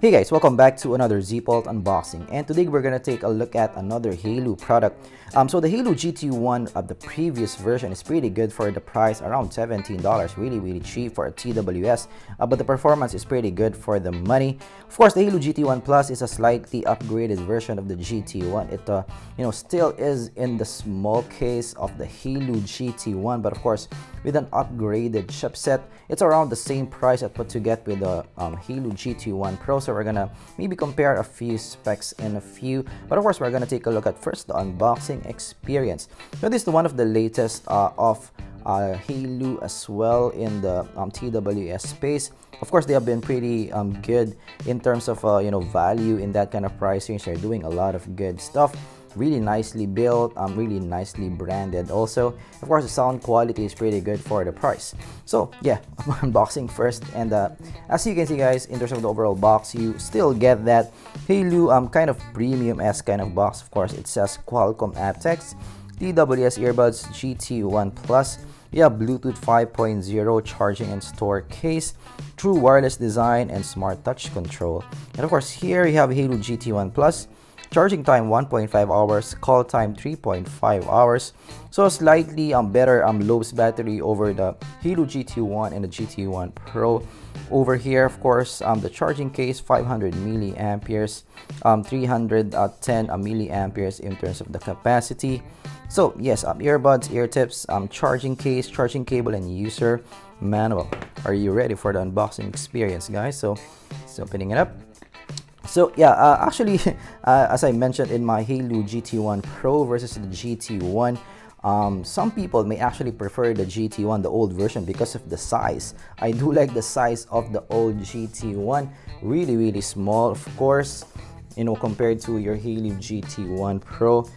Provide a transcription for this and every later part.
Hey guys, welcome back to another ZPult unboxing, and today we're gonna take a look at another Haylou product. So the Haylou GT1 of the previous version is pretty good for the price, around $17, really cheap for a TWS, but the performance is pretty good for the money. Of course, the Haylou GT1 Plus is a slightly upgraded version of the GT1. It still is in the small case of the Haylou GT1, but of course with an upgraded chipset. It's around the same price at what you get with the Haylou GT1 Pro. So we're gonna maybe compare a few specs in a few, but of course we're gonna take a look at first the unboxing experience. So this is one of the latest of Haylou as well in the TWS space. Of course, they have been pretty good in terms of value in that kind of price range. They're doing a lot of good stuff. Really nicely built, really nicely branded also. Of course, the sound quality is pretty good for the price. So yeah, unboxing first, and as you can see guys, in terms of the overall box, you still get that Haylou kind of premium-esque kind of box. Of course, it says Qualcomm aptX, TWS earbuds GT1 Plus. You have Bluetooth 5.0 charging and store case, true wireless design, and smart touch control. And of course, here you have Haylou GT1 Plus. Charging time 1.5 hours, call time 3.5 hours. So slightly better lowest battery over the Haylou GT1 and the GT1 Pro. Over here, of course, the charging case 500 milliamperes, 310 milliamperes in terms of the capacity. So yes, earbuds, ear tips, charging case, charging cable, and user manual. Are you ready for the unboxing experience, guys? So opening it up. So yeah, actually, as I mentioned in my Haylou GT1 Pro versus the GT1, some people may actually prefer the GT1, the old version, because of the size. I do like the size of the old GT1, really small, of course, compared to your Haylou GT1 Pro.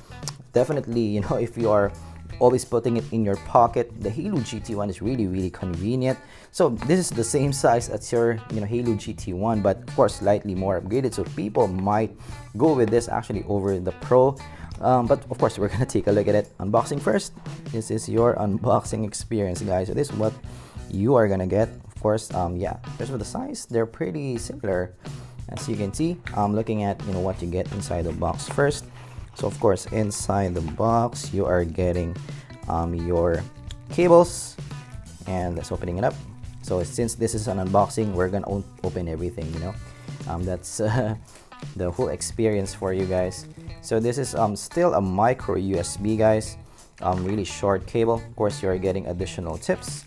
Definitely, if you are always putting it in your pocket, the Haylou GT1 is really convenient. So this is the same size as your Haylou GT1, but of course slightly more upgraded, so people might go with this actually over the Pro. But of course we're gonna take a look at it. Unboxing first. This is your unboxing experience, guys. So this is what you are gonna get. Of course, yeah, just for the size, they're pretty similar, as you can see. Looking at what you get inside the box first. So of course, inside the box you are getting your cables, and let's opening it up. So since this is an unboxing, we're gonna open everything, that's the whole experience for you guys. So this is still a micro USB, guys, really short cable. Of course, you're getting additional tips,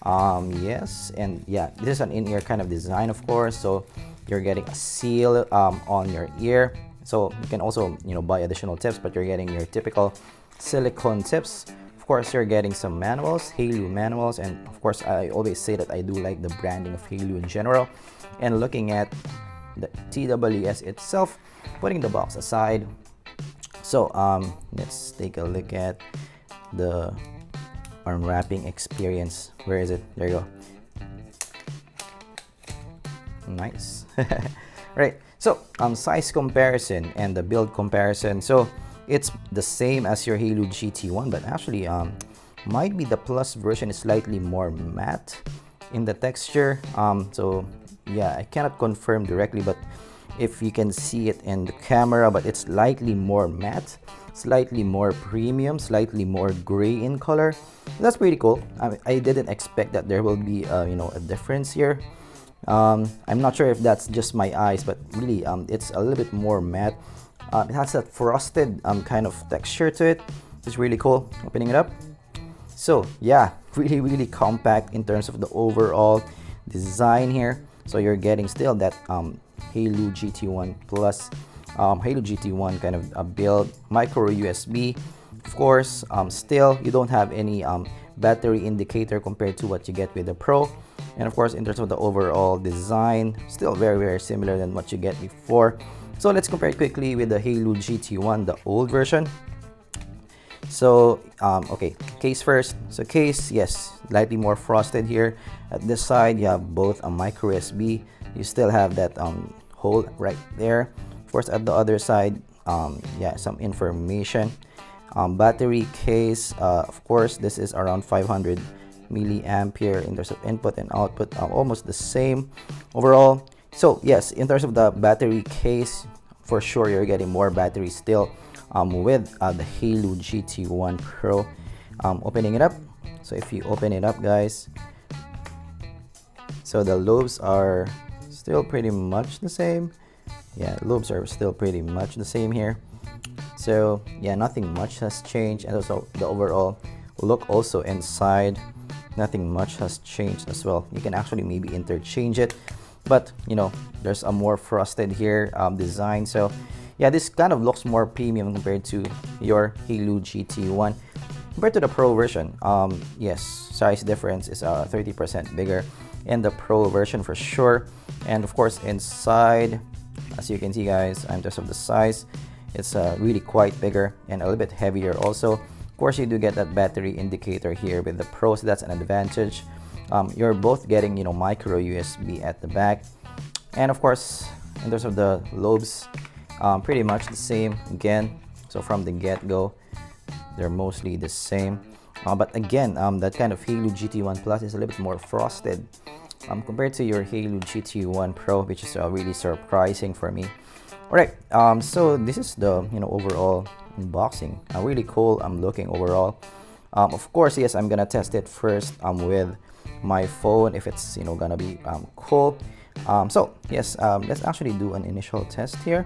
yes, and yeah, this is an in-ear kind of design, of course, so you're getting a seal on your ear. So you can also buy additional tips, but you're getting your typical silicone tips. Of course, you're getting some manuals, Haylou manuals, and of course I always say that I do like the branding of Haylou in general. And looking at the TWS itself, putting the box aside, so let's take a look at the unwrapping experience. Where is it? There you go. Nice. Right, so size comparison and the build comparison. So it's the same as your Haylou GT1, but actually might be the Plus version is slightly more matte in the texture. So yeah, I cannot confirm directly, but if you can see it in the camera, but it's slightly more matte, slightly more premium, slightly more gray in color. That's pretty cool. I didn't expect that there will be a difference here. I'm not sure if that's just my eyes, but really it's a little bit more matte. It has that frosted kind of texture to it. It's really cool. Opening it up. So yeah, really compact in terms of the overall design here. So you're getting still that Haylou GT1 Plus, Haylou GT1 kind of a build, micro USB. Of course, still you don't have any battery indicator compared to what you get with the Pro. And of course, in terms of the overall design, still very similar than what you get before. So let's compare it quickly with the Haylou GT1, the old version. So okay, case first. So case, yes, slightly more frosted here. At this side, you have both a micro USB. You still have that hole right there. Of course, at the other side, yeah, some information. Battery case, of course, this is around 500 milliampere in terms of input and output, almost the same overall. So yes, in terms of the battery case, for sure you're getting more battery still with the Haylou GT1 Pro. Opening it up. So if you open it up, guys, so the lobes are still pretty much the same. Yeah, lobes are still pretty much the same here. So yeah, nothing much has changed, and also the overall look also inside, nothing much has changed as well. You can actually maybe interchange it, but you know, there's a more frosted here design. So yeah, this kind of looks more premium compared to your Haylou GT1. Compared to the Pro version, yes, size difference is 30% bigger in the Pro version for sure. And of course inside, as you can see, guys, in terms of the size, it's really quite bigger and a little bit heavier also. Of course, you do get that battery indicator here with the Pro, so that's an advantage. You're both getting, you know, micro USB at the back, and of course in terms of the lobes, pretty much the same again. So from the get-go, they're mostly the same, but again, that kind of Haylou GT1 Plus is a little bit more frosted compared to your Haylou GT1 Pro, which is really surprising for me. All right, so this is the, you know, overall unboxing. Really cool looking overall. Of course, yes, I'm gonna test it first with my phone if it's, you know, gonna be cool. So yes, let's actually do an initial test here.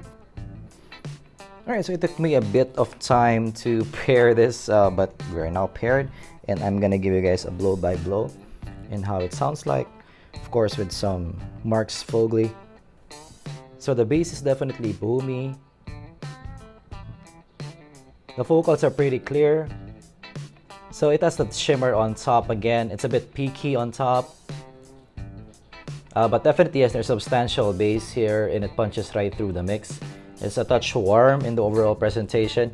Alright, so it took me a bit of time to pair this, but we're now paired, and I'm gonna give you guys a blow by blow and how it sounds like, of course with some Marks Fogli. So the bass is definitely boomy. The vocals are pretty clear. So it has that shimmer on top again. It's a bit peaky on top. But definitely, yes, there's substantial bass here, and it punches right through the mix. It's a touch warm in the overall presentation.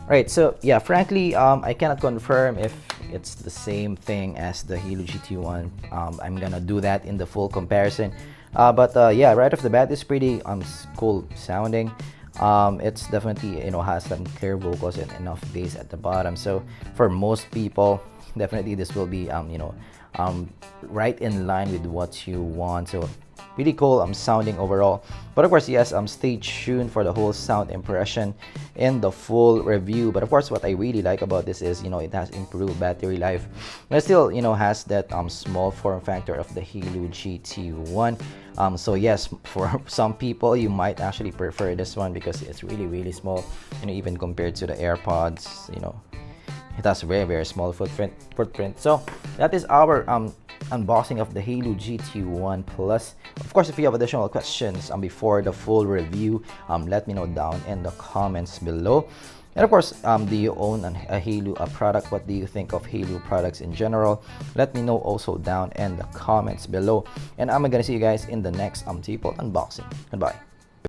Right, so yeah, frankly, I cannot confirm if it's the same thing as the Haylou GT1. I'm gonna do that in the full comparison. But yeah, right off the bat, it's pretty cool sounding. It's definitely, you know, has some clear vocals and enough bass at the bottom. So for most people, definitely this will be you know, right in line with what you want. So really cool sounding overall. But of course, yes, stay tuned for the whole sound impression in the full review. But of course, what I really like about this is, you know, it has improved battery life, but it still, you know, has that small form factor of the Haylou GT1. So yes, for some people, you might actually prefer this one because it's really small, you know, even compared to the AirPods. You know, it has a very small footprint. So that is our unboxing of the Haylou GT1 Plus. Of course, if you have additional questions before the full review, let me know down in the comments below. And of course, do you own a Haylou product? What do you think of Haylou products in general? Let me know also down in the comments below. And I'm gonna see you guys in the next T-Bolt unboxing. Goodbye.